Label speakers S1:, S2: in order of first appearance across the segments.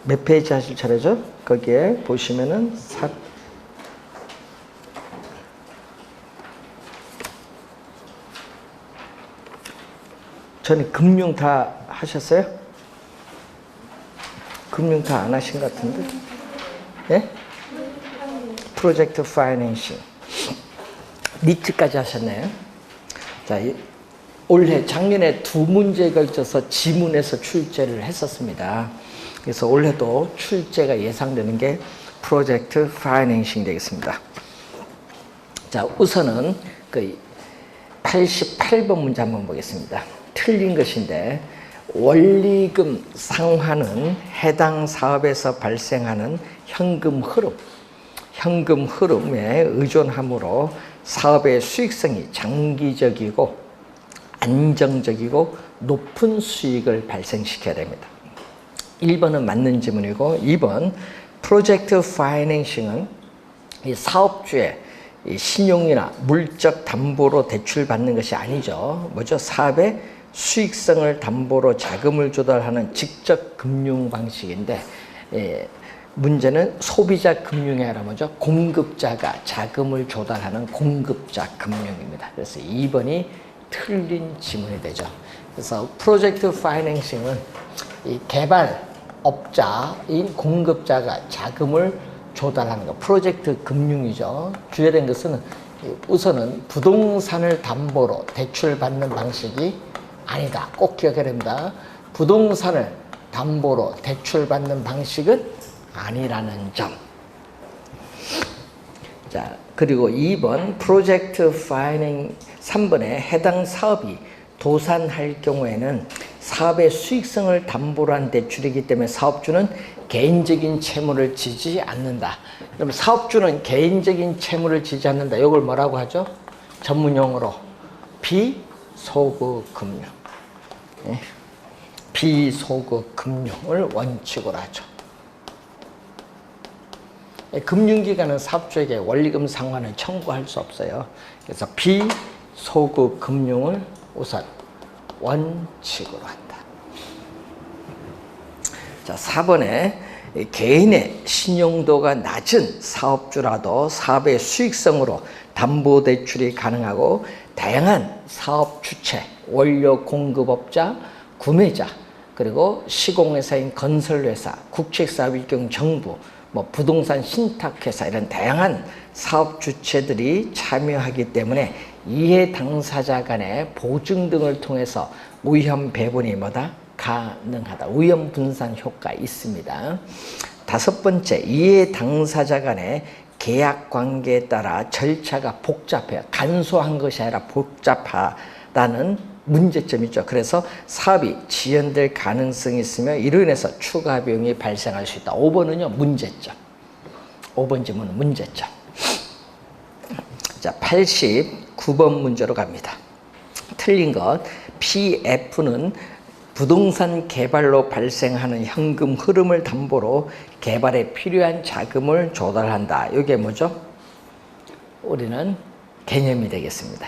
S1: 몇 페이지 하실 차례죠? 거기에 보시면은 전에 금융 다 하셨어요? 금융 다 안 하신 것 같은데? 예? 프로젝트 파이낸싱. 니트까지 하셨나요? 자, 올해 작년에 2문제에 걸쳐서 지문에서 출제를 했었습니다. 그래서 올해도 출제가 예상되는 게 프로젝트 파이낸싱 되겠습니다. 자, 우선은 그 88번 문제 한번 보겠습니다. 틀린 것인데, 원리금 상환은 해당 사업에서 발생하는 현금 흐름에 의존하므로 사업의 수익성이 장기적이고 안정적이고 높은 수익을 발생시켜야 됩니다. 1번은 맞는 지문이고, 2번 프로젝트 파이낸싱은 이 사업주의 이 신용이나 물적 담보로 대출받는 것이 아니죠. 뭐죠? 사업의 수익성을 담보로 자금을 조달하는 직접 금융 방식인데, 문제는 소비자 금융이 아니라 뭐죠? 공급자가 자금을 조달하는 공급자 금융입니다. 그래서 2번이 틀린 지문이 되죠. 그래서 프로젝트 파이낸싱은 이 개발업자인 공급자가 자금을 조달하는 것, 프로젝트 금융이죠. 주의된 것은 우선은 부동산을 담보로 대출받는 방식이 아니다. 꼭 기억해야 됩니다. 부동산을 담보로 대출받는 방식은 아니라는 점. 자, 그리고 2번 프로젝트 파이낸싱 3번에 해당 사업이 도산할 경우에는 사업의 수익성을 담보로 한 대출이기 때문에 사업주는 개인적인 채무를 지지 않는다. 그럼 사업주는 개인적인 채무를 지지 않는다. 이걸 뭐라고 하죠? 전문용어로 비소급 금융. 비소급 금융을 원칙으로 하죠. 금융기관은 사업주에게 원리금 상환을 청구할 수 없어요. 그래서 비소급 금융을 우선 원칙으로 한다. 자, 4번에 개인의 신용도가 낮은 사업주라도 사업의 수익성으로 담보대출이 가능하고 다양한 사업 주체, 원료 공급업자, 구매자, 그리고 시공회사인 건설회사, 국책사업일 경우 정부, 부동산 신탁회사 이런 다양한 사업 주체들이 참여하기 때문에 이해 당사자 간의 보증 등을 통해서 위험 배분이 가능하다. 위험 분산 효과 있습니다. 5번째, 이해 당사자 간의 계약 관계에 따라 절차가 복잡해요. 간소한 것이 아니라 복잡하다는 문제점이죠. 그래서 사업이 지연될 가능성이 있으며 이로 인해서 추가 비용이 발생할 수 있다. 5번은요, 문제점. 5번 질문은 문제점. 자, 89번 문제로 갑니다. 틀린 것. PF는 부동산 개발로 발생하는 현금 흐름을 담보로 개발에 필요한 자금을 조달한다. 이게 뭐죠? 우리는 개념이 되겠습니다.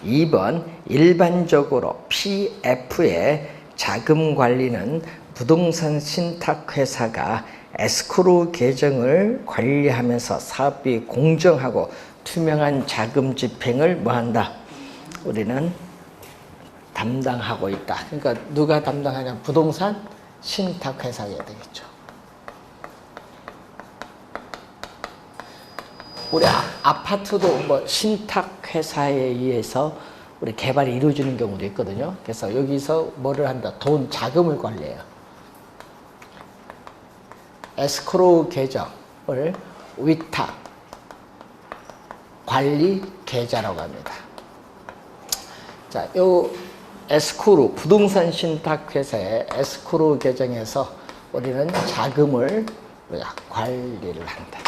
S1: 2번, 일반적으로 PF의 자금 관리는 부동산 신탁회사가 에스크로우 계정을 관리하면서 사업이 공정하고 투명한 자금 집행을 뭐한다? 우리는 담당하고 있다. 그러니까 누가 담당하냐? 부동산 신탁회사가 되겠죠. 우리 아파트도 신탁회사에 의해서 우리 개발이 이루어지는 경우도 있거든요. 그래서 여기서 뭐를 한다? 자금을 관리해요. 에스크로우 계정을 위탁 관리 계좌라고 합니다. 자, 요 에스크로우 부동산 신탁회사의 에스크로우 계정에서 우리는 자금을 관리를 한다.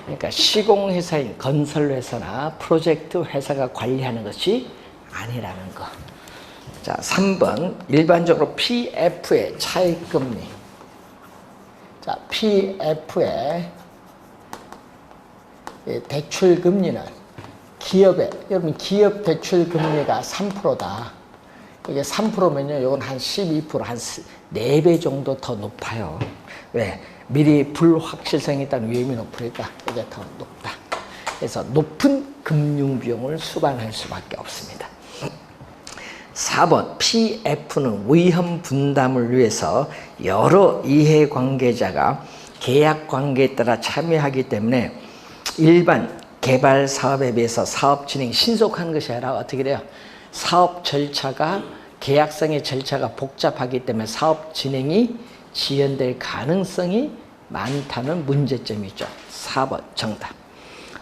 S1: 그러니까 시공회사인 건설회사나 프로젝트 회사가 관리하는 것이 아니라는 것. 자, 3번 일반적으로 PF의 차익금리. 자, PF의 대출금리는 여러분 기업 대출금리가 3%다. 이게 3%면요, 이건 한 12%, 한 4배 정도 더 높아요. 왜? 미리 불확실성이 있다는 위험이 높으니까 이게 더 높다. 그래서 높은 금융 비용을 수반할 수밖에 없습니다. 4번, PF는 위험 분담을 위해서 여러 이해관계자가 계약 관계에 따라 참여하기 때문에 일반 개발 사업에 비해서 사업 진행이 신속한 것이 아니라 어떻게 돼요? 사업 절차가, 계약성의 절차가 복잡하기 때문에 사업 진행이 지연될 가능성이 많다는 문제점이 있죠. 4번 정답.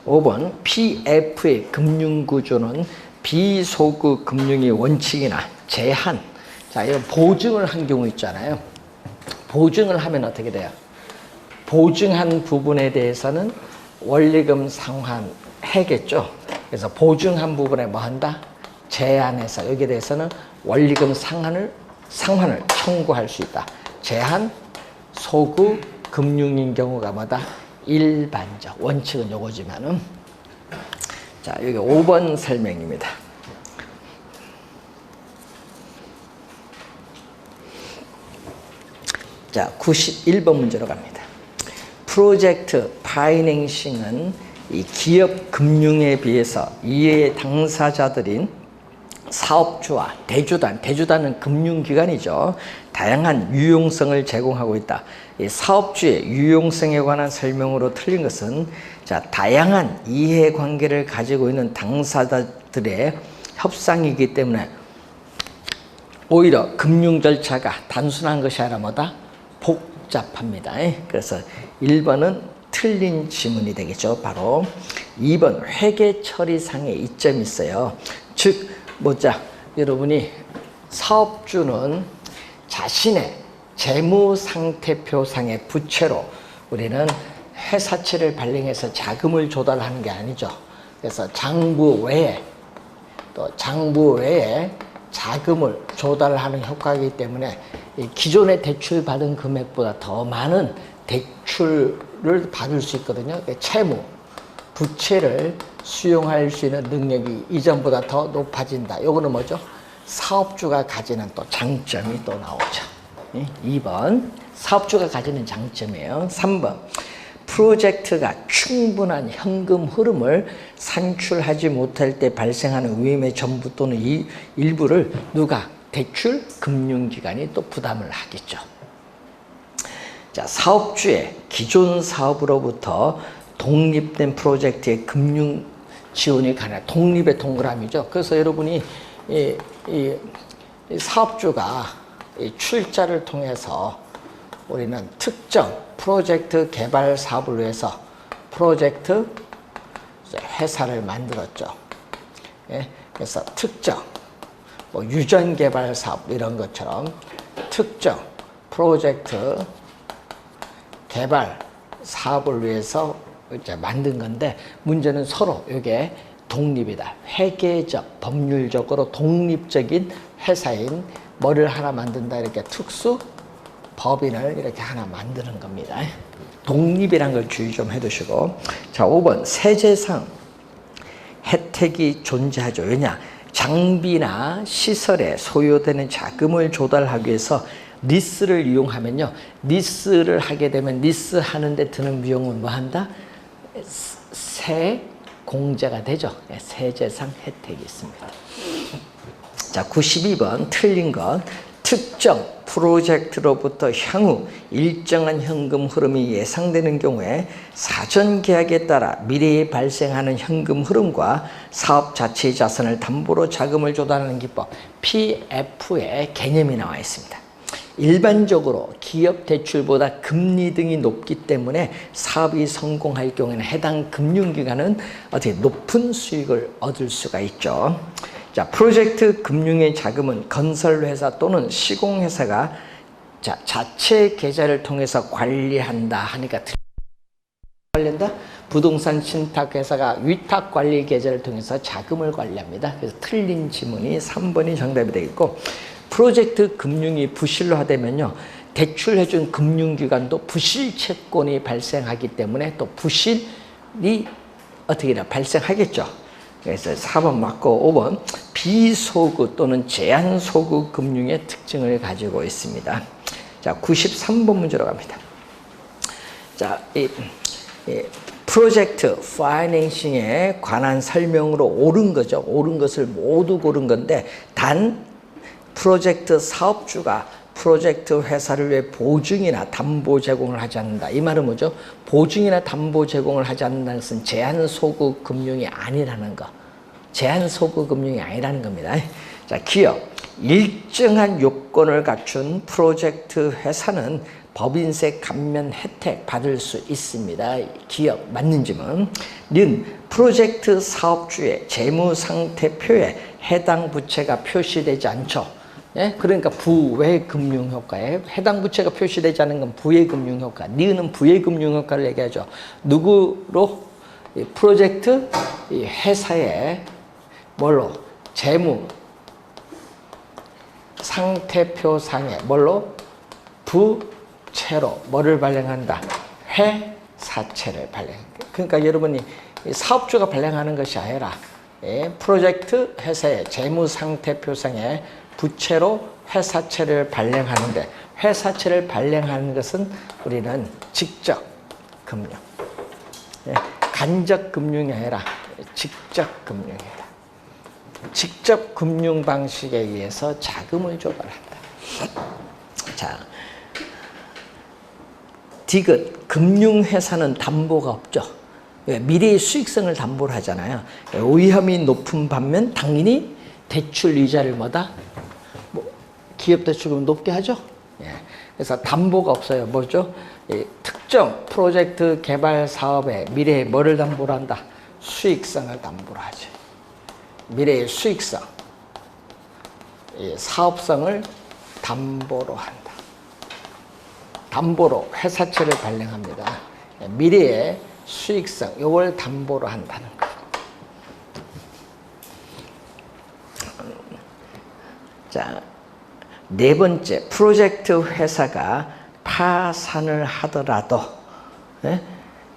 S1: 5번, PF의 금융구조는 비소급 금융의 원칙이나 제한, 자, 이런 보증을 한 경우 있잖아요. 보증을 하면 어떻게 돼요? 보증한 부분에 대해서는 원리금 상환해겠죠. 그래서 보증한 부분에 뭐 한다? 제한해서 여기에 대해서는 원리금 상환을 청구할 수 있다. 제한, 소급 금융인 경우가 뭐다? 일반적. 원칙은 요거지만은. 자, 여기 5번 설명입니다. 자, 91번 문제로 갑니다. 프로젝트 파이낸싱은 이 기업 금융에 비해서 이해 당사자들인 사업주와 대주단은 금융기관이죠. 다양한 유용성을 제공하고 있다. 이 사업주의 유용성에 관한 설명으로 틀린 것은, 자, 다양한 이해관계를 가지고 있는 당사자들의 협상이기 때문에 오히려 금융 절차가 단순한 것이 아니라 뭐다? 복잡합니다. 그래서 1번은 틀린 지문이 되겠죠. 바로 2번 회계 처리상의 이점이 있어요. 즉 뭐자, 여러분이 사업주는 자신의 재무상태표상의 부채로 우리는 회사채를 발행해서 자금을 조달하는 게 아니죠. 그래서 장부 외에 자금을 조달하는 효과이기 때문에 기존에 대출받은 금액보다 더 많은 대출을 받을 수 있거든요. 채무, 부채를 수용할 수 있는 능력이 이전보다 더 높아진다. 이거는 뭐죠? 사업주가 가지는 또 장점이 또 나오죠. 2번, 사업주가 가지는 장점이에요. 3번, 프로젝트가 충분한 현금 흐름을 산출하지 못할 때 발생하는 위험의 전부 또는 이 일부를 누가? 대출 금융기관이 또 부담을 하겠죠. 자, 사업주의 기존 사업으로부터 독립된 프로젝트의 금융 지원이 가능한 독립의 동그라미죠. 그래서 여러분이 이 사업주가 이 출자를 통해서 우리는 특정 프로젝트 개발 사업을 위해서 프로젝트 회사를 만들었죠. 예? 그래서 특정 뭐 유전 개발 사업 이런 것처럼 특정 프로젝트 개발 사업을 위해서 이제 만든 건데, 문제는 서로 이게 독립이다. 회계적, 법률적으로 독립적인 회사인 뭐를 하나 만든다. 이렇게 특수 법인을 이렇게 하나 만드는 겁니다. 독립이란 걸 주의 좀 해두시고. 자, 5번 세제상 혜택이 존재하죠. 왜냐? 장비나 시설에 소요되는 자금을 조달하기 위해서 리스를 이용하면요, 리스를 하게 되면 리스 하는데 드는 비용은 뭐 한다? 세공제가 되죠. 세제상 혜택이 있습니다. 자, 92번 틀린 것. 특정 프로젝트로부터 향후 일정한 현금 흐름이 예상되는 경우에 사전 계약에 따라 미래에 발생하는 현금 흐름과 사업 자체의 자산을 담보로 자금을 조달하는 기법 PF의 개념이 나와 있습니다. 일반적으로 기업 대출보다 금리 등이 높기 때문에 사업이 성공할 경우에는 해당 금융기관은 어떻게 높은 수익을 얻을 수가 있죠. 자, 프로젝트 금융의 자금은 건설회사 또는 시공회사가 자체 계좌를 통해서 관리한다 하니까 관리한다? 부동산 신탁회사가 위탁관리 계좌를 통해서 자금을 관리합니다. 그래서 틀린 지문이 3번이 정답이 되겠고, 프로젝트 금융이 부실화되면요, 대출해준 금융기관도 부실 채권이 발생하기 때문에 또 부실이 어떻게 발생하겠죠. 그래서 4번 맞고 5번 비소구 또는 제한소구 금융의 특징을 가지고 있습니다. 자, 93번 문제로 갑니다. 자, 이 프로젝트 파이낸싱에 관한 설명으로 옳은 거죠. 옳은 것을 모두 고른 건데 단 프로젝트 사업주가 프로젝트 회사를 위해 보증이나 담보 제공을 하지 않는다. 이 말은 뭐죠? 보증이나 담보 제공을 하지 않는다는 것은 제한소구 금융이 아니라는 거. 제한소구 금융이 아니라는 겁니다. 자, 기업. 일정한 요건을 갖춘 프로젝트 회사는 법인세 감면 혜택 받을 수 있습니다. 기업 맞는 질문. 는 프로젝트 사업주의 재무상태표에 해당 부채가 표시되지 않죠. 예? 그러니까 부외 금융효과에 해당 부채가 표시되지 않은 건 부외 금융효과. 니은은 부외 금융효과를 얘기하죠. 누구로? 이 프로젝트 이 회사의 뭘로? 재무 상태표상에 뭘로? 부채로 뭐를 발행한다? 회사채를 발행한다. 그러니까 여러분이 사업주가 발행하는 것이 아니라 프로젝트 회사의 재무상태표상에 부채로 회사채를 발행하는데 회사채를 발행하는 것은 우리는 직접 금융, 간접 금융이 아니라 직접 금융이다. 직접 금융 방식에 의해서 자금을 조달한다. 자, 디귿, 금융회사는 담보가 없죠. 미래의 수익성을 담보를 하잖아요. 위험이 높은 반면 당연히 대출 이자를 뭐다? 기업 대출금 높게 하죠. 그래서 담보가 없어요. 뭐죠? 특정 프로젝트 개발 사업의 미래의 뭐를 담보로 한다? 수익성을 담보로 하죠. 미래의 수익성, 사업성을 담보로 한다. 담보로 회사채를 발행합니다. 미래의 수익성, 이걸 담보로 한다는 거. 자, 네 번째, 프로젝트 회사가 파산을 하더라도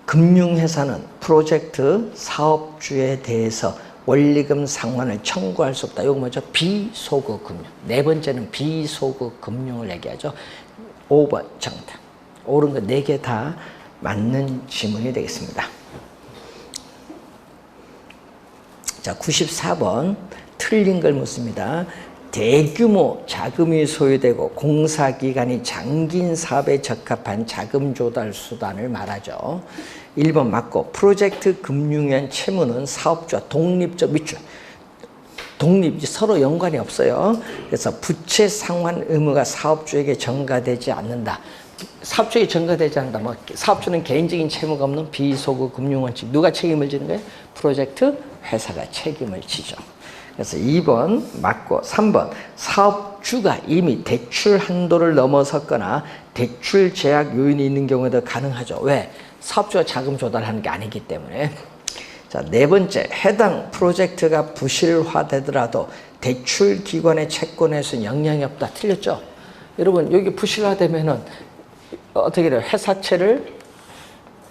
S1: 금융회사는 프로젝트 사업주에 대해서 원리금 상환을 청구할 수 없다. 이거 뭐죠? 비소구 금융. 네 번째는 비소구 금융을 얘기하죠. 5번 정답. 옳은 거 4개 다 맞는 지문이 되겠습니다. 자, 94번 틀린 걸 묻습니다. 대규모 자금이 소요되고 공사기간이 장긴 사업에 적합한 자금 조달 수단을 말하죠. 1번 맞고 프로젝트 금융위원 채무는 사업주와 독립적 밑줄. 독립이 서로 연관이 없어요. 그래서 부채 상환 의무가 사업주에게 전가되지 않는다. 사업주에게 전가되지 않는다. 뭐 사업주는 개인적인 채무가 없는 비소구 금융원칙. 누가 책임을 지는 거예요? 프로젝트 회사가 책임을 지죠. 그래서 2번 맞고 3번 사업주가 이미 대출 한도를 넘어섰거나 대출 제약 요인이 있는 경우에도 가능하죠. 왜? 사업주가 자금 조달하는 게 아니기 때문에. 자, 네 번째, 해당 프로젝트가 부실화되더라도 대출 기관의 채권에서 영향이 없다. 틀렸죠? 여러분, 여기 부실화되면은 어떻게 돼요? 회사채를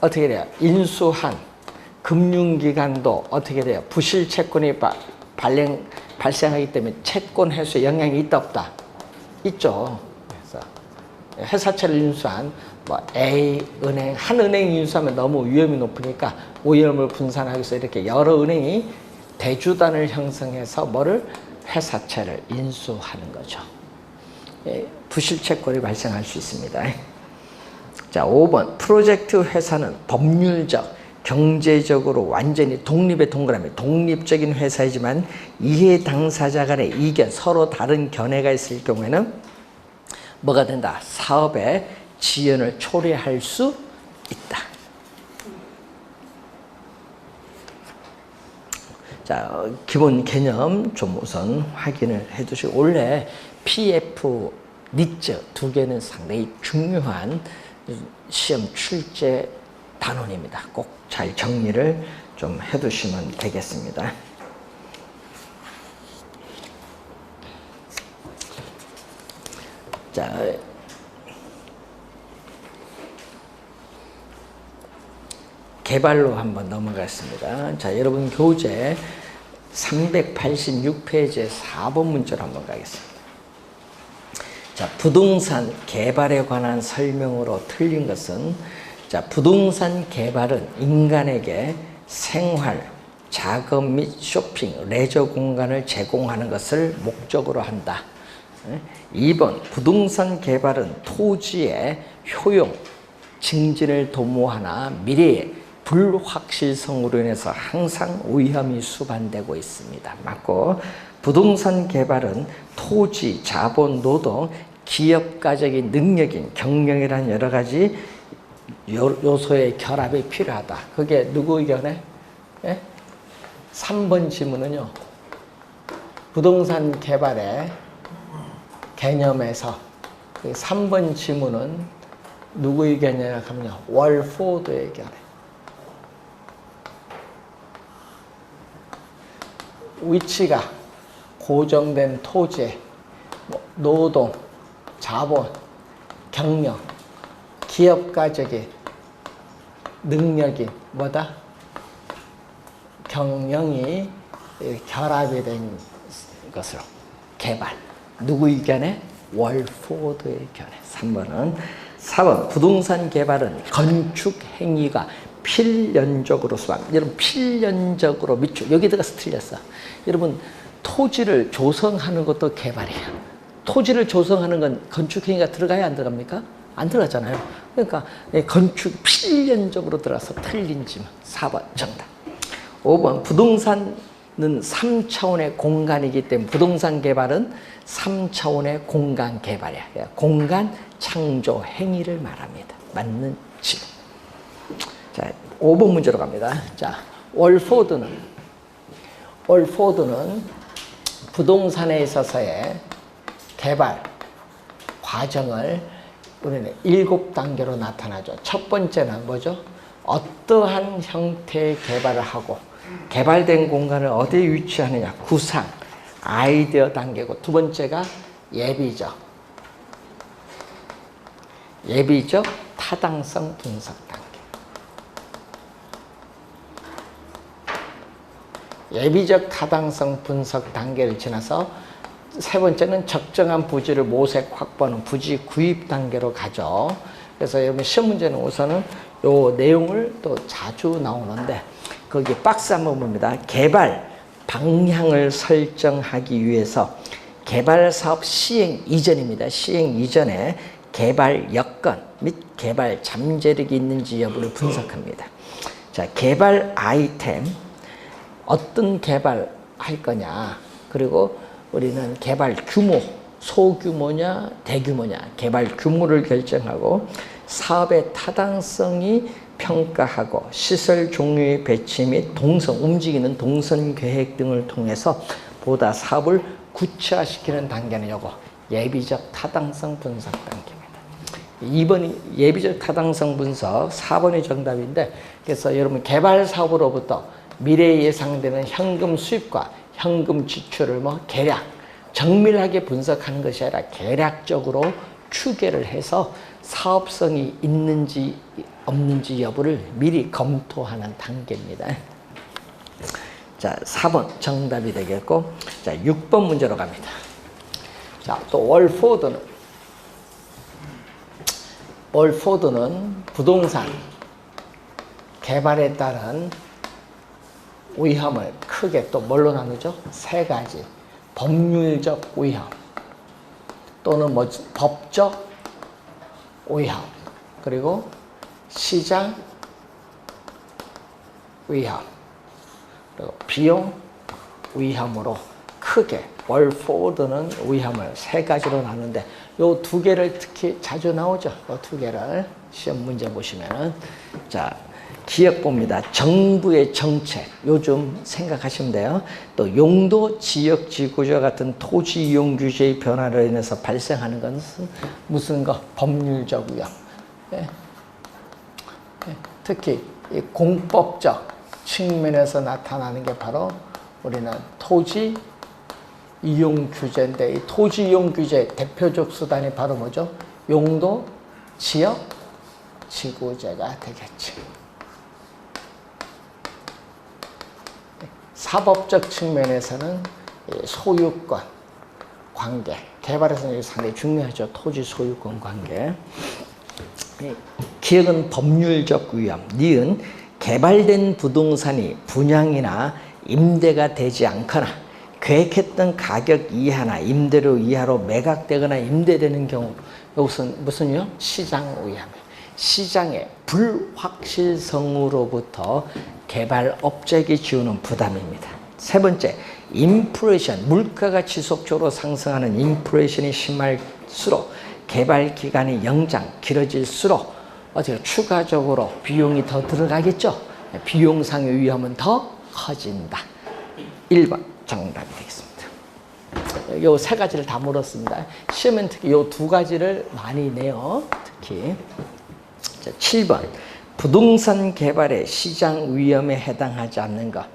S1: 어떻게 돼요? 인수한 금융기관도 어떻게 돼요? 부실 채권이 발생하기 때문에 채권 회수에 영향이 있다 없다? 있죠. 그래서 회사채를 인수한 A 은행, 한 은행이 인수하면 너무 위험이 높으니까 오염을 분산하기 위해서 이렇게 여러 은행이 대주단을 형성해서 뭐를? 회사채를 인수하는 거죠. 부실채권이 발생할 수 있습니다. 자, 5번 프로젝트 회사는 법률적, 경제적으로 완전히 독립의 동그라미, 독립적인 회사이지만 이해 당사자 간의 이견, 서로 다른 견해가 있을 경우에는 뭐가 된다? 사업의 지연을 초래할 수 있다. 자, 기본 개념 좀 우선 확인을 해 두시고, 원래 PF, 니츠 두 개는 상당히 중요한 시험 출제 단원입니다. 꼭 잘 정리를 좀 해 두시면 되겠습니다. 자, 개발로 한번 넘어갔습니다. 자, 여러분 교재 386페이지의 4번 문제로 한번 가겠습니다. 자, 부동산 개발에 관한 설명으로 틀린 것은, 자, 부동산 개발은 인간에게 생활, 작업 및 쇼핑, 레저 공간을 제공하는 것을 목적으로 한다. 2번, 부동산 개발은 토지의 효용, 증진을 도모하나 미래의 불확실성으로 인해서 항상 위험이 수반되고 있습니다. 맞고, 부동산 개발은 토지, 자본, 노동, 기업가적인 능력인 경영이라는 여러 가지 요소의 결합이 필요하다. 그게 누구 의견에? 예? 3번 질문은요, 부동산 개발의 개념에서 3번 질문은 누구 의견이냐 하면요, 월포드의 의견에. 위치가 고정된 토지에 노동, 자본, 경영, 기업가적인 능력이 뭐다? 경영이 결합이 된 것으로 개발. 누구 의견에? 월포드의 의견에. 3번은. 4번, 부동산 개발은 건축 행위가 필연적으로 수반. 여러분, 필연적으로 밑줄. 여기다가 틀렸어. 여러분, 토지를 조성하는 것도 개발이야. 토지를 조성하는 건 건축 행위가 들어가야 안 들어갑니까? 안 들어가잖아요. 그러니까 건축 필연적으로 들어가서 틀린 질문. 4번 정답. 5번, 부동산은 3차원의 공간이기 때문에 부동산 개발은 3차원의 공간 개발이야. 공간 창조 행위를 말합니다. 맞는 질문. 자, 5번 문제로 갑니다. 자, 월포드는 부동산에 있어서의 개발 과정을 우리는 7단계로 나타나죠. 첫 번째는 뭐죠? 어떠한 형태의 개발을 하고 개발된 공간을 어디에 위치하느냐, 구상, 아이디어 단계고, 두 번째가 예비적 타당성 분석 단계. 예비적 타당성 분석 단계를 지나서 세 번째는 적정한 부지를 모색 확보하는 부지 구입 단계로 가죠. 그래서 여러분 시험 문제는 우선은 요 내용을 또 자주 나오는데, 거기 박스 한번 봅니다. 개발 방향을 설정하기 위해서 개발 사업 시행 이전입니다. 시행 이전에 개발 여건 및 개발 잠재력이 있는지 여부를 분석합니다. 자, 개발 아이템, 어떤 개발 할 거냐, 그리고 우리는 개발 규모, 소규모냐 대규모냐, 개발 규모를 결정하고 사업의 타당성이 평가하고 시설 종류의 배치 및 동선, 움직이는 동선 계획 등을 통해서 보다 사업을 구체화시키는 단계는 요거 예비적 타당성 분석 단계입니다. 2번이 예비적 타당성 분석, 4번이 정답인데, 그래서 여러분 개발 사업으로부터 미래에 예상되는 현금 수입과 현금 지출을 계략, 정밀하게 분석하는 것이 아니라 계략적으로 추계를 해서 사업성이 있는지 없는지 여부를 미리 검토하는 단계입니다. 자, 4번 정답이 되겠고, 자, 6번 문제로 갑니다. 자, 또 월포드는 부동산 개발에 따른 위험을 크게 또 뭘로 나누죠? 세 가지. 법률적 위험, 또는 법적 위험, 그리고 시장 위험, 그리고 비용 위험으로 크게 월포드는 위험을 세 가지로 나누는데, 요 두 개를 특히 자주 나오죠. 요 두 개를 시험 문제 보시면은, 자, 기억봅니다. 정부의 정책, 요즘 생각하시면 돼요. 또 용도, 지역, 지구조 같은 토지 이용 규제의 변화로 인해서 발생하는 것은 무슨 거? 법률적 위험. 예. 예. 특히 이 공법적 측면에서 나타나는 게 바로 우리는 토지 이용 규제인데, 이 토지 이용 규제 대표적 수단이 바로 뭐죠? 용도, 지역, 지구제가 되겠지. 사법적 측면에서는 소유권 관계, 개발에서는 상당히 중요하죠. 토지 소유권 관계. 기억은 법률적 위험. 니은 개발된 부동산이 분양이나 임대가 되지 않거나 계획했던 가격 이하나 임대료 이하로 매각되거나 임대되는 경우, 이것은 무슨요? 시장 위험. 시장의 불확실성으로부터 개발업자에게 지우는 부담입니다. 세 번째, 인플레이션, 물가가 지속적으로 상승하는 인플레이션이 심할수록 개발 기간이 연장, 길어질수록 어떻게 추가적으로 비용이 더 들어가겠죠. 비용상의 위험은 더 커진다. 1번 정답이 되겠습니다. 요 세 가지를 다 물었습니다. 시험은 특히 요 두 가지를 많이 내요. 특히. 자, 7번 부동산 개발의 시장 위험에 해당하지 않는 것.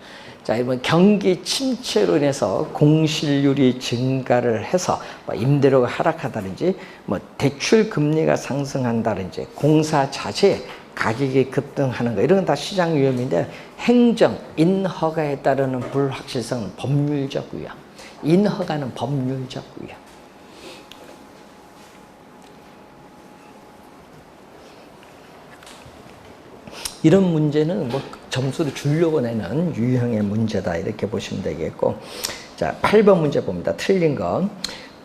S1: 자, 이번 경기 침체로 인해서 공실률이 증가를 해서 임대료가 하락하다든지 대출 금리가 상승한다든지 공사 자재 가격이 급등하는 거, 이런 건 다 시장 위험인데, 행정 인허가에 따르는 불확실성은 법률적 위험. 인허가는 법률적 위험. 이런 문제는 점수를 주려고 내는 유형의 문제다, 이렇게 보시면 되겠고. 자, 8번 문제 봅니다. 틀린 거.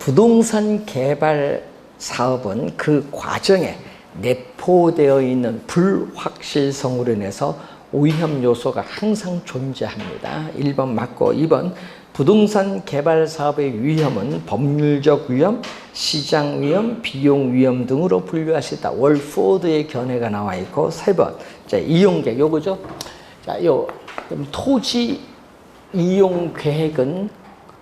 S1: 부동산 개발 사업은 그 과정에 내포되어 있는 불확실성으로 인해서 위험 요소가 항상 존재합니다. 1번 맞고. 2번 부동산 개발 사업의 위험은 법률적 위험, 시장 위험, 비용 위험 등으로 분류할 수 있다. 월포드의 견해가 나와 있고. 3번 자, 이용계획 요거죠. 자, 요 토지 이용 계획은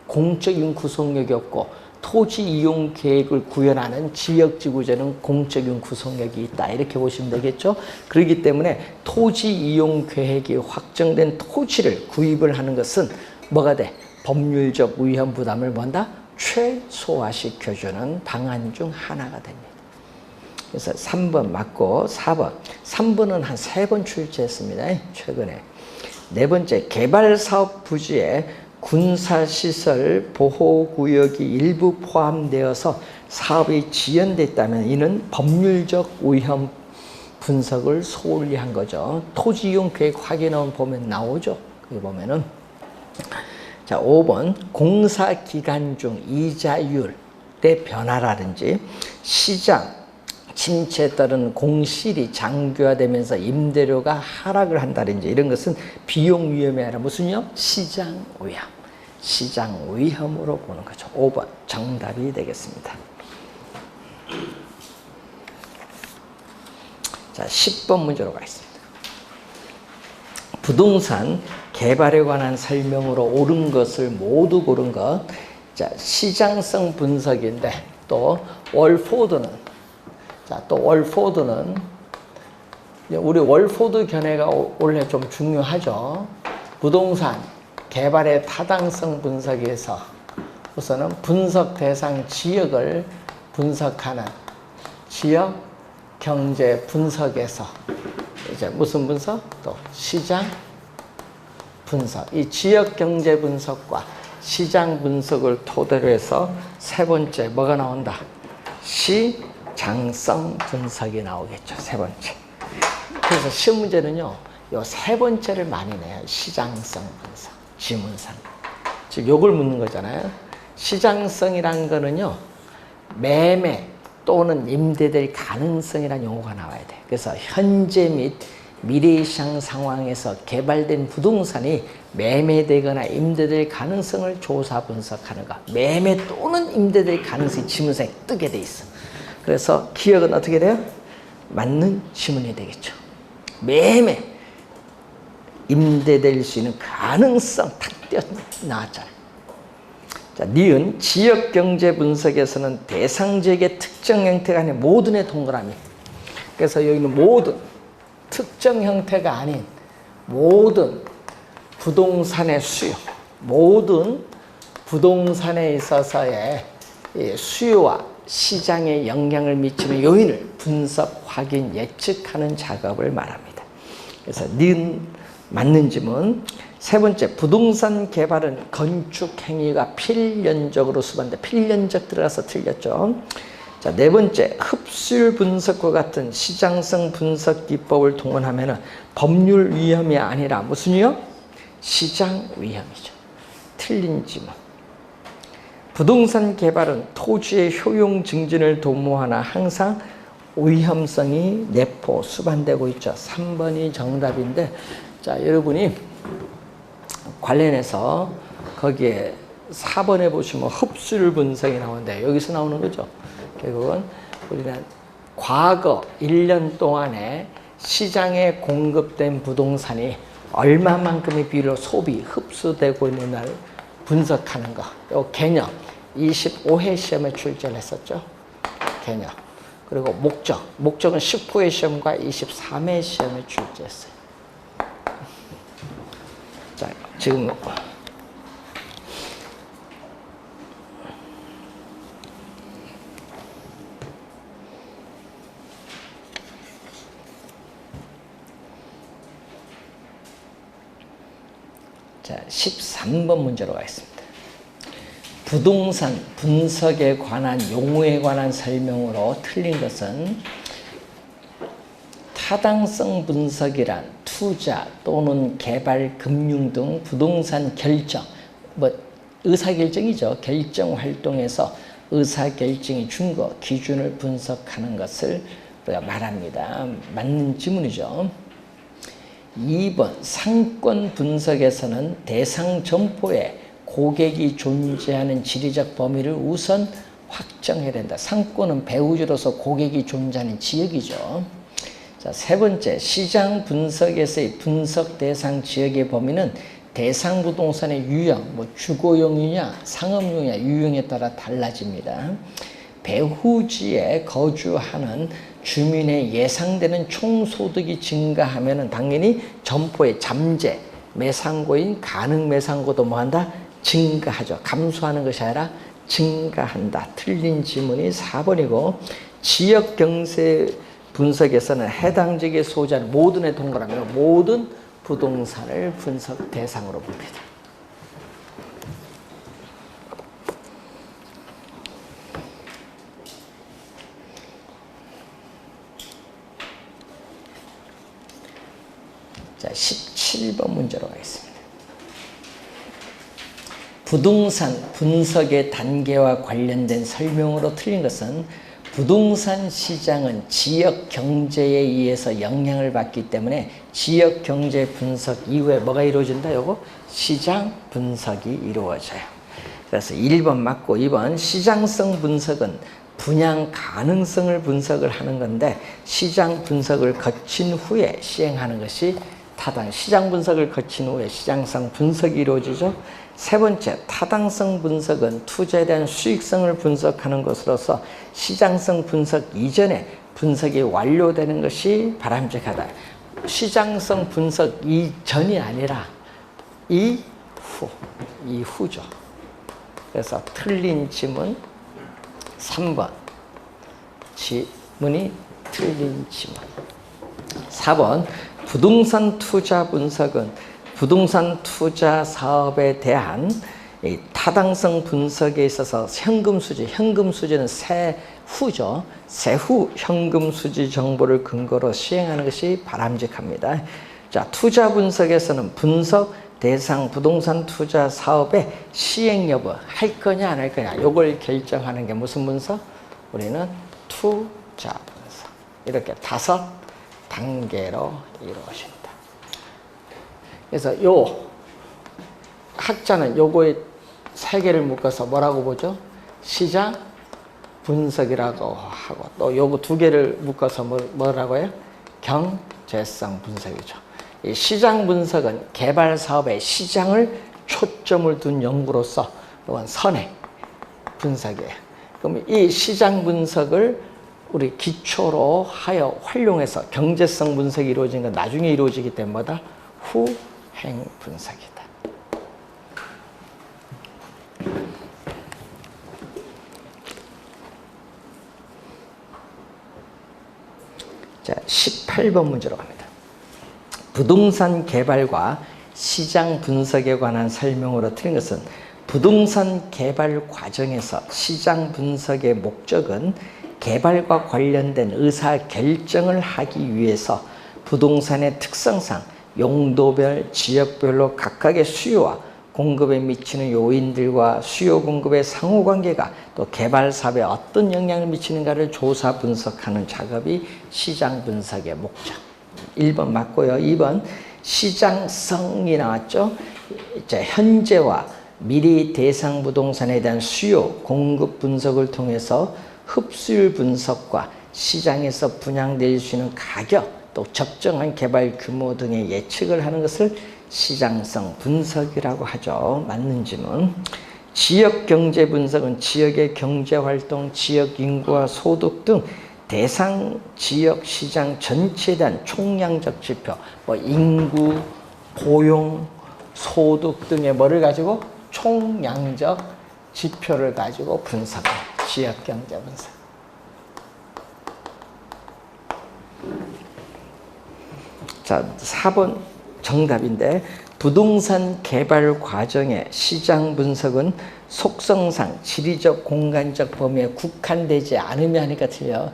S1: 공적인 구속력이 없고, 토지 이용 계획을 구현하는 지역지구제는 공적인 구속력이 있다, 이렇게 보시면 되겠죠. 그렇기 때문에 토지 이용 계획이 확정된 토지를 구입을 하는 것은 뭐가 돼? 법률적 위험 부담을 뭔다? 최소화시켜주는 방안 중 하나가 됩니다. 그래서 3번 맞고. 4번. 3번은 한 3번 출제했습니다. 최근에. 네 번째, 개발사업 부지에 군사시설 보호구역이 일부 포함되어서 사업이 지연됐다면 이는 법률적 위험 분석을 소홀히 한 거죠. 토지이용 계획 확인하면 보면 나오죠. 거기 보면은. 자, 5번 공사 기간 중 이자율의 변화라든지 시장 침체에 따른 공실이 장기화되면서 임대료가 하락을 한다든지, 이런 것은 비용 위험이 아니라 무슨요? 시장 위험. 시장 위험으로 보는 거죠. 5번 정답이 되겠습니다. 자, 10번 문제로 가겠습니다. 부동산 개발에 관한 설명으로 옳은 것을 모두 고른 것. 자, 시장성 분석인데, 또 월포드는, 자, 또 월포드는, 우리 월포드 견해가 원래 좀 중요하죠. 부동산 개발의 타당성 분석에서 우선은 분석 대상 지역을 분석하는 지역 경제 분석에서 이제 무슨 분석? 또 시장 분석. 이 지역 경제 분석과 시장 분석을 토대로 해서 세 번째 뭐가 나온다? 시장성 분석이 나오겠죠. 세 번째. 그래서 시험 문제는요, 요 세 번째를 많이 내요. 시장성 분석. 지문상. 즉 요걸 묻는 거잖아요. 시장성이란 거는요, 매매 또는 임대될 가능성이라는 용어가 나와야 돼. 그래서 현재 및 미래 시장 상황에서 개발된 부동산이 매매되거나 임대될 가능성을 조사 분석하는 것. 매매 또는 임대될 가능성이 지문상에 뜨게 돼 있어. 그래서 기억은 어떻게 돼요? 맞는 지문이 되겠죠. 매매, 임대될 수 있는 가능성 탁 나왔잖아요. 자, 니은 지역경제 분석에서는 대상 지역의 특정 형태가 아닌 모든의 동그라미. 그래서 여기는 모든, 특정 형태가 아닌 모든 부동산의 수요, 모든 부동산에 있어서의 수요와 시장에 영향을 미치는 요인을 분석, 확인, 예측하는 작업을 말합니다. 그래서 니은 맞는 지문. 세 번째, 부동산 개발은 건축 행위가 필연적으로 수반돼. 필연적 들어가서 틀렸죠. 자, 네 번째, 흡수율 분석과 같은 시장성 분석 기법을 동원하면 법률 위험이 아니라 무슨 위험? 시장 위험이죠. 틀린 지문. 부동산 개발은 토지의 효용 증진을 도모하나 항상 위험성이 내포 수반되고 있죠. 3번이 정답인데, 자, 여러분이 관련해서 거기에 4번에 보시면 흡수율 분석이 나오는데 여기서 나오는 거죠. 결국은 우리는 과거 1년 동안에 시장에 공급된 부동산이 얼마만큼의 비율로 소비, 흡수되고 있는 날 분석하는 거. 이 개념 25회 시험에 출제를 했었죠. 개념. 그리고 목적은 19회 시험과 23회 시험에 출제했어요. 자, 지금 자, 13번 문제로 가겠습니다. 부동산 분석에 관한 용어에 관한 설명으로 틀린 것은 타당성 분석이란 투자 또는 개발, 금융 등 부동산 결정, 의사결정이죠. 결정 활동에서 의사결정의 준거, 기준을 분석하는 것을 우리가 말합니다. 맞는 지문이죠. 2번, 상권 분석에서는 대상 점포에 고객이 존재하는 지리적 범위를 우선 확정해야 된다. 상권은 배후지로서 고객이 존재하는 지역이죠. 자, 세 번째, 시장 분석에서의 분석 대상 지역의 범위는 대상 부동산의 유형, 주거용이냐, 상업용이냐, 유형에 따라 달라집니다. 배후지에 거주하는 주민의 예상되는 총소득이 증가하면 당연히 점포의 잠재, 매상고인 가능 매상고도 뭐한다? 증가하죠. 감소하는 것이 아니라 증가한다. 틀린 지문이 4번이고 지역 경제 분석에서는 해당 지역에 소재하는 모든에 동그라면 모든 부동산을 분석 대상으로 봅니다. 자, 17번 문제로 가겠습니다. 부동산 분석의 단계와 관련된 설명으로 틀린 것은 부동산 시장은 지역 경제에 의해서 영향을 받기 때문에 지역 경제 분석 이후에 뭐가 이루어진다? 요거 시장 분석이 이루어져요. 그래서 1번 맞고 2번 시장성 분석은 분양 가능성을 분석을 하는 건데 시장 분석을 거친 후에 시행하는 것이 타당. 시장 분석을 거친 후에 시장성 분석이 이루어지죠. 세 번째, 타당성 분석은 투자에 대한 수익성을 분석하는 것으로서 시장성 분석 이전에 분석이 완료되는 것이 바람직하다. 시장성 분석 이전이 아니라 이후죠. 그래서 틀린 지문 3번. 지문이 틀린 지문. 4번. 부동산 투자 분석은 부동산 투자 사업에 대한 타당성 분석에 있어서 현금 수지는 세후죠. 세후 현금 수지 정보를 근거로 시행하는 것이 바람직합니다. 자, 투자 분석에서는 분석 대상 부동산 투자 사업의 시행 여부, 할 거냐 안 할 거냐, 요걸 결정하는 게 무슨 분석? 우리는 투자 분석. 이렇게 5단계로 이루어진다. 그래서 요 학자는 요거에 3개를 묶어서 뭐라고 보죠? 시장 분석이라고 하고 또 요거 2개를 묶어서 뭐라고 해요? 경제성 분석이죠. 이 시장 분석은 개발 사업의 시장을 초점을 둔 연구로서 또한 선행 분석이에요. 그럼 이 시장 분석을 우리 기초로 하여 활용해서 경제성 분석이 이루어진 건 나중에 이루어지기 때문에 뭐다? 후행 분석이다. 자, 18번 문제로 갑니다. 부동산 개발과 시장 분석에 관한 설명으로 틀린 것은 부동산 개발 과정에서 시장 분석의 목적은 개발과 관련된 의사 결정을 하기 위해서 부동산의 특성상 용도별, 지역별로 각각의 수요와 공급에 미치는 요인들과 수요 공급의 상호관계가 또 개발 사업에 어떤 영향을 미치는가를 조사 분석하는 작업이 시장 분석의 목적. 1번 맞고요. 2번 시장성이 나왔죠. 이제 현재와 미래 대상 부동산에 대한 수요, 공급 분석을 통해서 흡수율 분석과 시장에서 분양될 수 있는 가격, 또 적정한 개발 규모 등의 예측을 하는 것을 시장성 분석이라고 하죠. 맞는 질문. 지역 경제 분석은 지역의 경제 활동, 지역 인구와 소득 등 대상 지역 시장 전체에 대한 총량적 지표, 뭐 인구, 고용, 소득 등의 뭐를 가지고 총량적 지표를 가지고 분석해. 지역 경제 분석. 자, 4번 정답인데 부동산 개발 과정의 시장 분석은 속성상 지리적 공간적 범위에 국한되지 않으며 하니까 틀려.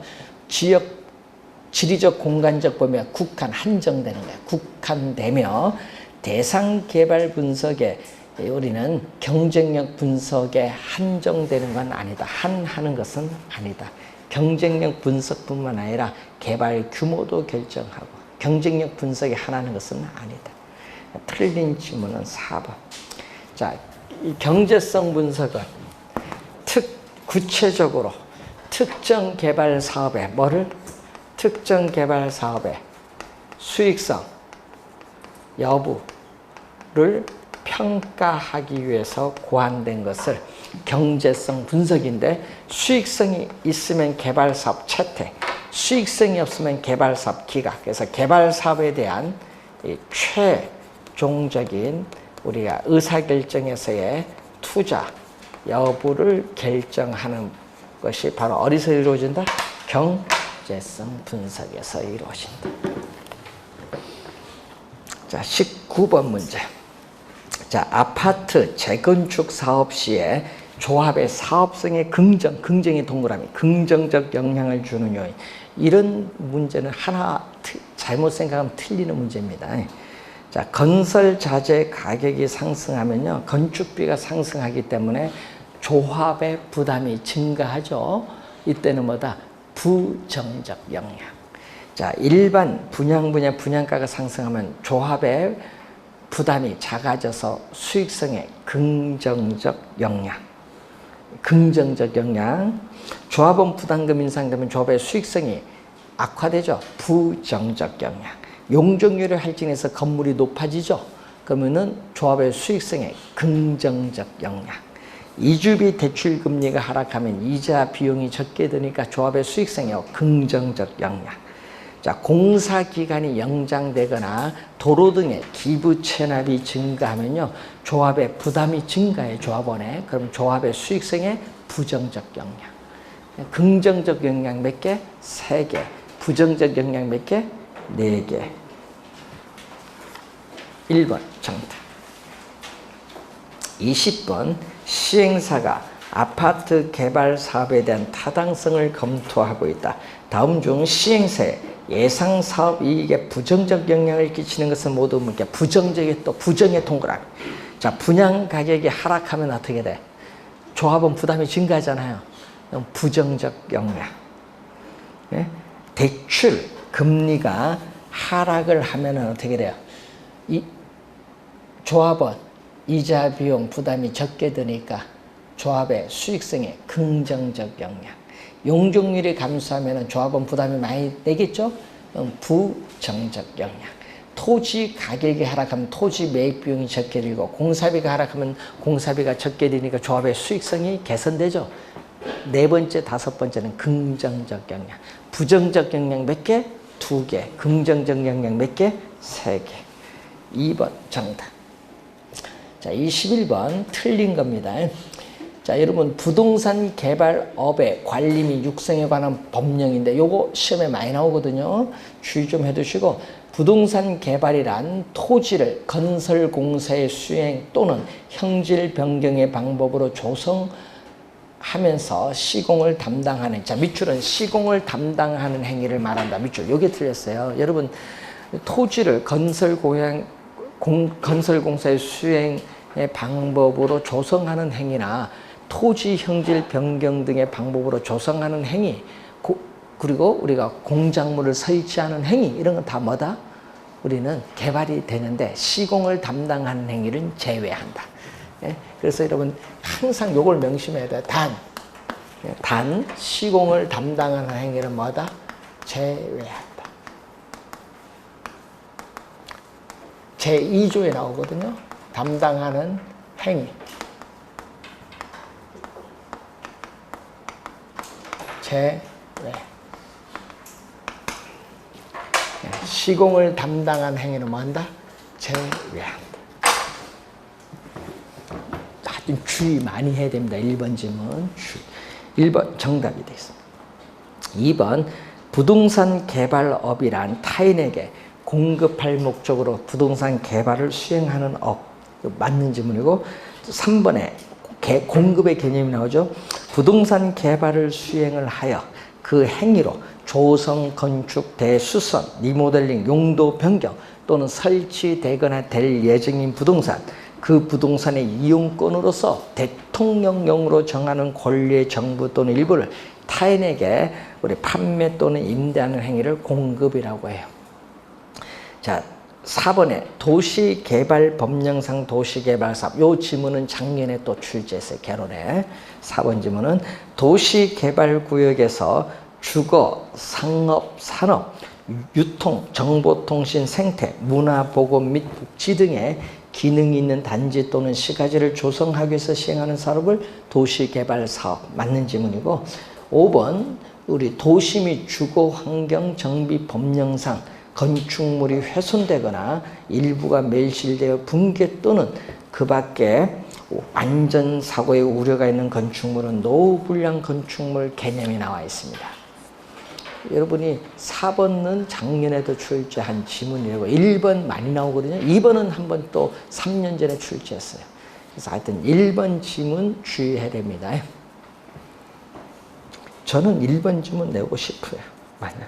S1: 지리적 공간적 범위에 한정되는 거야. 국한되며 대상 개발 분석에 우리는 경쟁력 분석에 한정되는 건 아니다. 하는 것은 아니다. 경쟁력 분석뿐만 아니라 개발 규모도 결정하고 경쟁력 분석이 하나는 것은 아니다. 틀린 질문은 4번. 자, 이 경제성 분석은 구체적으로 특정 개발 사업의 특정 개발 사업의 수익성 여부를 평가하기 위해서 고안된 것을 경제성 분석인데 수익성이 있으면 개발 사업 채택, 수익성이 없으면 개발 사업 기각. 그래서 개발 사업에 대한 최종적인 우리가 의사결정에서의 투자 여부를 결정하는 것이 바로 어디서 이루어진다? 경제성 분석에서 이루어진다. 자, 19번 문제. 자, 아파트 재건축 사업 시에 조합의 사업성에 긍정의 동그라미, 긍정적 영향을 주는 요인. 이런 문제는 하나 잘못 생각하면 틀리는 문제입니다. 자, 건설 자재 가격이 상승하면요, 건축비가 상승하기 때문에 조합의 부담이 증가하죠. 이때는 뭐다? 부정적 영향. 자, 일반 분양가가 상승하면 조합의 부담이 작아져서 수익성에 긍정적 영향. 조합원 부담금 인상되면 조합의 수익성이 악화되죠. 부정적 영향. 용적률이 할증해서 건물이 높아지죠. 그러면은 조합의 수익성에 긍정적 영향. 이주비 대출 금리가 하락하면 이자 비용이 적게 드니까 조합의 수익성에 긍정적 영향. 자, 공사 기간이 연장되거나 도로 등의 기부 체납이 증가하면요, 조합의 부담이 증가해, 조합원에. 그럼 조합의 수익성에 부정적 영향. 긍정적 영향 몇 개? 3개. 부정적 영향 몇 개? 4개. 1번 정답. 20번 시행사가 아파트 개발 사업에 대한 타당성을 검토하고 있다. 다음 중 시행사에 예상 사업 이익에 부정적 영향을 끼치는 것은 모두 뭔가 부정적인 또 부정의 동그라미. 자, 분양 가격이 하락하면 어떻게 돼? 조합원 부담이 증가하잖아요. 부정적 영향. 네? 대출 금리가 하락을 하면 어떻게 돼요? 이 조합원 이자 비용 부담이 적게 드니까 조합의 수익성에 긍정적 영향. 용적률이 감소하면 조합원 부담이 많이 되겠죠? 부정적 영향. 토지 가격이 하락하면 토지 매입 비용이 적게 들고 공사비가 하락하면 공사비가 적게 되니까 조합의 수익성이 개선되죠. 4번째, 5번째는 긍정적 영향. 부정적 영향 몇 개? 2개. 긍정적 영향 몇 개? 3개. 2번 정답. 자, 21번 틀린 겁니다. 자, 여러분 부동산 개발업의 관리 및 육성에 관한 법령인데 요거 시험에 많이 나오거든요. 주의 좀 해두시고 부동산 개발이란 토지를 건설 공사의 수행 또는 형질 변경의 방법으로 조성하면서 시공을 담당하는, 자 밑줄은 시공을 담당하는 행위를 말한다. 밑줄 여기 틀렸어요. 여러분 토지를 건설 공사의 수행의 방법으로 조성하는 행위나 토지 형질 변경 등의 방법으로 조성하는 행위, 그리고 우리가 공작물을 설치하는 행위, 이런 건 다 뭐다? 우리는 개발이 되는데 시공을 담당하는 행위를 제외한다. 예? 그래서 여러분 항상 요걸 명심해야 돼. 단 시공을 담당하는 행위는 뭐다? 제외한다. 제2조에 나오거든요. 담당하는 행위. 제외. 시공을 담당한 행위는 뭐한다? 제외한다. 아주 주의 많이 해야 됩니다. 1번 질문. 1번 정답이 되어 있습니다. 2번 부동산 개발업이란 타인에게 공급할 목적으로 부동산 개발을 수행하는 업. 맞는 질문이고, 3번에 공급의 개념이 나오죠. 부동산 개발을 수행을 하여 그 행위로 조성, 건축, 대수선, 리모델링, 용도 변경 또는 설치되거나 될 예정인 부동산, 그 부동산의 이용권으로서 대통령령으로 정하는 권리의 정부 또는 일부를 타인에게 우리 판매 또는 임대하는 행위를 공급이라고 해요. 자, 4번에 도시개발법령상 도시개발사업. 요 지문은 작년에 또 출제했어요. 개론에. 4번 지문은 도시개발구역에서 주거, 상업, 산업, 유통, 정보통신, 생태, 문화보건 및 복지 등의 기능이 있는 단지 또는 시가지를 조성하기 위해서 시행하는 사업을 도시개발사업. 맞는 지문이고, 5번 우리 도시 및 주거환경정비법령상 건축물이 훼손되거나 일부가 멸실되어 붕괴 또는 그 밖에 안전사고의 우려가 있는 건축물은 노후불량 건축물 개념이 나와 있습니다. 여러분이 4번은 작년에도 출제한 지문이라고 1번 많이 나오거든요. 2번은 한번 또 3년 전에 출제했어요. 그래서 하여튼 1번 지문 주의해야 됩니다. 저는 1번 지문 내고 싶어요. 맞나?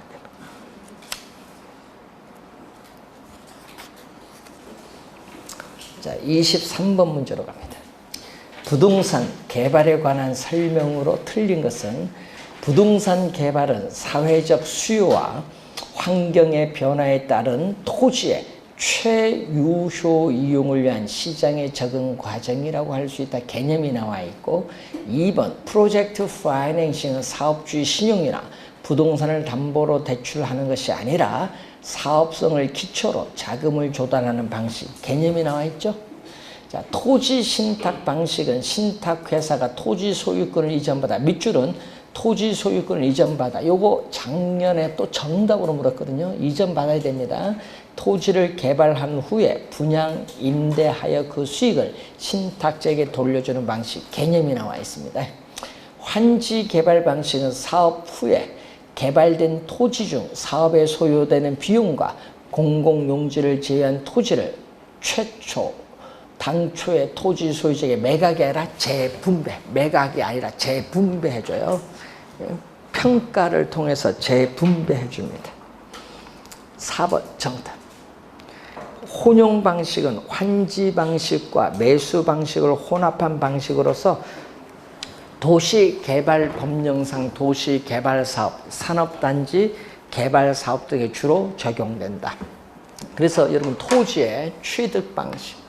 S1: 자, 23번 문제로 갑니다. 부동산 개발에 관한 설명으로 틀린 것은 부동산 개발은 사회적 수요와 환경의 변화에 따른 토지의 최유효 이용을 위한 시장의 적응 과정이라고 할 수 있다. 개념이 나와 있고, 2번 프로젝트 파이낸싱은 사업주의 신용이나 부동산을 담보로 대출하는 것이 아니라 사업성을 기초로 자금을 조달하는 방식. 개념이 나와 있죠. 자, 토지 신탁 방식은 신탁회사가 토지 소유권을 이전받아, 밑줄은 토지 소유권을 이전받아. 요거 작년에 또 정답으로 물었거든요. 이전받아야 됩니다. 토지를 개발한 후에 분양, 임대하여 그 수익을 신탁자에게 돌려주는 방식. 개념이 나와 있습니다. 환지 개발 방식은 사업 후에 개발된 토지 중 사업에 소요되는 비용과 공공용지를 제외한 토지를 당초의 토지 소유자에게 매각이 아니라 재분배, 매각이 아니라 재분배해줘요. 평가를 통해서 재분배해줍니다. 4번 정답. 혼용 방식은 환지 방식과 매수 방식을 혼합한 방식으로서 도시개발법령상 도시개발사업, 산업단지 개발사업 등에 주로 적용된다. 그래서 여러분 토지의 취득 방식,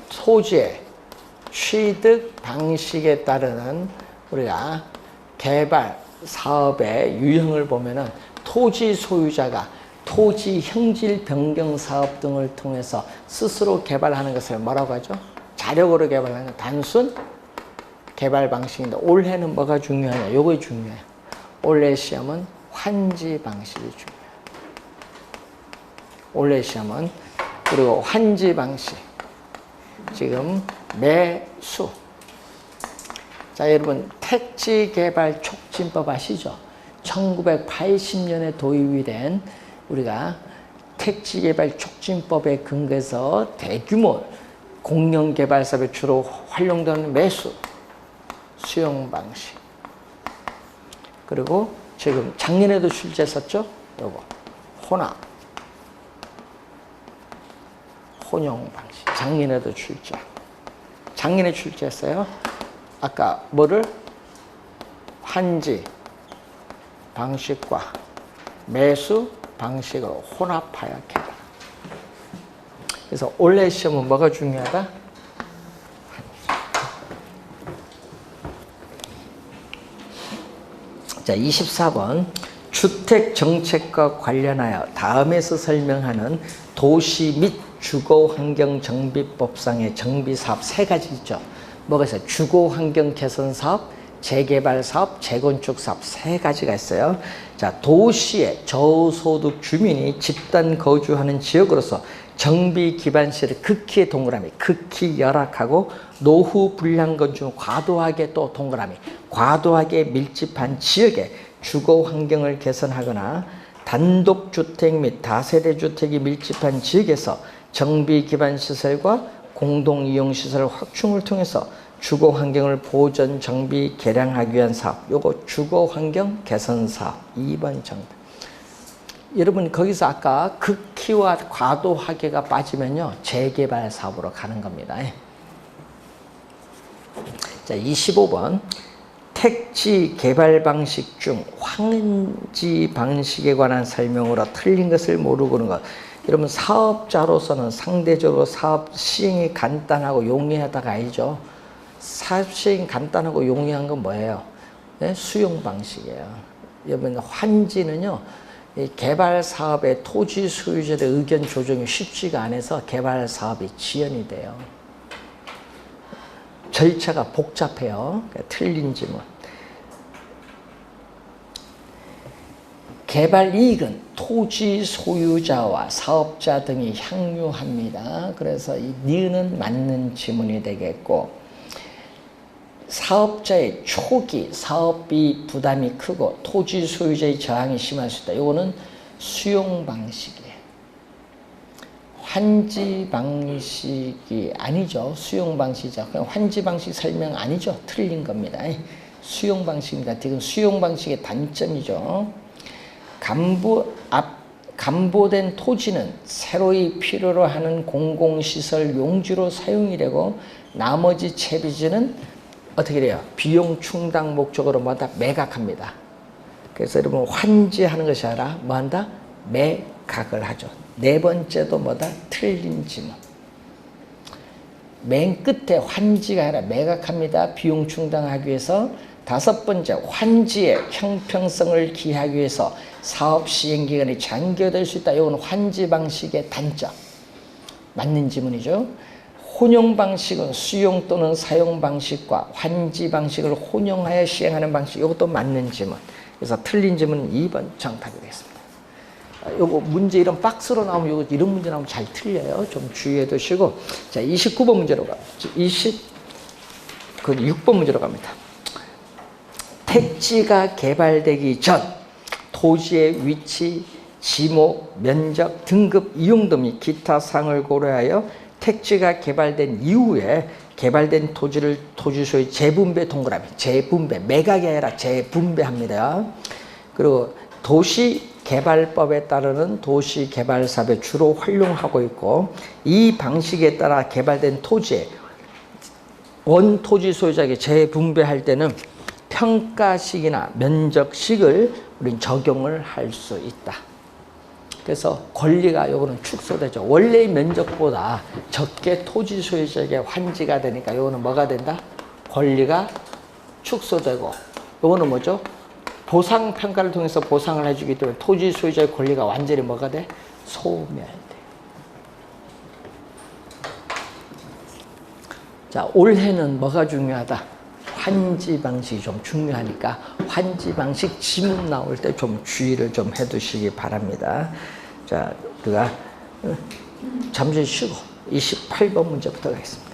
S1: 토지의 취득 방식에 따르는 우리가 개발 사업의 유형을 보면은 토지 소유자가 토지 형질 변경 사업 등을 통해서 스스로 개발하는 것을 뭐라고 하죠? 자력으로 개발하는 단순 개발 방식인데, 올해는 뭐가 중요하냐? 요거 중요해요. 올해 시험은 환지 방식이 중요해요. 올해 시험은, 그리고 환지 방식, 지금 매수. 자, 여러분 택지 개발 촉진법 아시죠? 1980년에 도입이 된 우리가 택지개발촉진법에 근거해서 대규모 공영개발사업에 주로 활용되는 매수, 수용 방식. 그리고 지금 작년에도 출제했었죠? 요거 혼합, 혼용 방식. 작년에도 출제. 작년에 출제했어요. 아까 뭐를? 환지 방식과 매수 방식으로 혼합하여 개발. 그래서 올해 시험은 뭐가 중요하다? 자, 24번 주택정책과 관련하여 다음에서 설명하는 도시 및 주거환경정비법상의 정비사업 세 가지 있죠. 뭐가 있어요? 주거환경 개선사업, 재개발사업, 재건축사업 세 가지가 있어요. 자, 도시의 저소득 주민이 집단 거주하는 지역으로서 정비 기반 시설이 극히 동그라미, 극히 열악하고 노후 불량 건축 과도하게 또 동그라미, 과도하게 밀집한 지역에 주거 환경을 개선하거나 단독주택 및 다세대 주택이 밀집한 지역에서 정비 기반 시설과 공동 이용 시설 확충을 통해서 주거 환경을 보존 정비 개량하기 위한 사업. 요거 주거 환경 개선 사업 2번 정답. 여러분 거기서 아까 극히와 과도하게가 빠지면요 재개발 사업으로 가는 겁니다. 자, 25번 택지 개발 방식 중 환지 방식에 관한 설명으로 틀린 것을 모르고는 것. 여러분 사업자로서는 상대적으로 사업 시행이 간단하고 용이하다가 아니죠. 사업 시행이 간단하고 용이한 건 뭐예요? 네? 수용 방식이에요. 여러분 환지는요 이 개발 사업의 토지 소유자의 의견 조정이 쉽지가 않아서 개발 사업이 지연이 돼요. 절차가 복잡해요. 그러니까 틀린 지문. 개발 이익은 토지 소유자와 사업자 등이 향유합니다. 그래서 이 니은은 맞는 지문이 되겠고, 사업자의 초기 사업비 부담이 크고 토지 소유자의 저항이 심할 수 있다. 이거는 수용 방식이에요. 환지 방식이 아니죠. 수용 방식이죠. 그냥 환지 방식 설명 아니죠. 틀린 겁니다. 수용 방식입니다. 지금 수용 방식의 단점이죠. 감보된 토지는 새로이 필요로 하는 공공시설 용지로 사용이 되고 나머지 채비지는 어떻게 돼요? 비용 충당 목적으로 뭐다? 매각합니다. 그래서 여러분 환지하는 것이 아니라 뭐한다? 매각을 하죠. 네 번째도 뭐다? 틀린 지문. 맨 끝에 환지가 아니라 매각합니다. 비용 충당하기 위해서. 다섯 번째, 환지의 형평성을 기하기 위해서 사업 시행 기간이 장기화될 수 있다. 이건 환지 방식의 단점. 맞는 지문이죠. 혼용 방식은 수용 또는 사용 방식과 환지 방식을 혼용하여 시행하는 방식. 이것도 맞는 지문. 그래서 틀린 지문은 2번 정답이 되겠습니다. 요거 문제 이런 박스로 나오면 요거 이런 문제 나오면 잘 틀려요. 좀 주의해 두시고. 자, 29번 문제로 갑니다. 6번 문제로 갑니다. 택지가 개발되기 전 토지의 위치, 지목, 면적, 등급, 이용도 및 기타 사항을 고려하여 택지가 개발된 이후에 개발된 토지 소유 재분배 동그라미, 재분배, 매각이 아니라 재분배합니다. 그리고 도시개발법에 따르는 도시개발사업에 주로 활용하고 있고, 이 방식에 따라 개발된 토지에 원토지 소유자에게 재분배할 때는 평가식이나 면적식을 우린 적용을 할 수 있다. 그래서 권리가 요거는 축소되죠. 원래의 면적보다 적게 토지 소유자에게 환지가 되니까 요거는 뭐가 된다? 권리가 축소되고, 요거는 뭐죠? 보상 평가를 통해서 보상을 해주기 때문에 토지 소유자의 권리가 완전히 뭐가 돼? 소멸돼. 자, 올해는 뭐가 중요하다? 환지 방식이 좀 중요하니까 환지 방식 지문 나올 때 좀 주의를 좀 해두시기 바랍니다. 자, 우리가 잠시 쉬고 28번 문제부터 가겠습니다.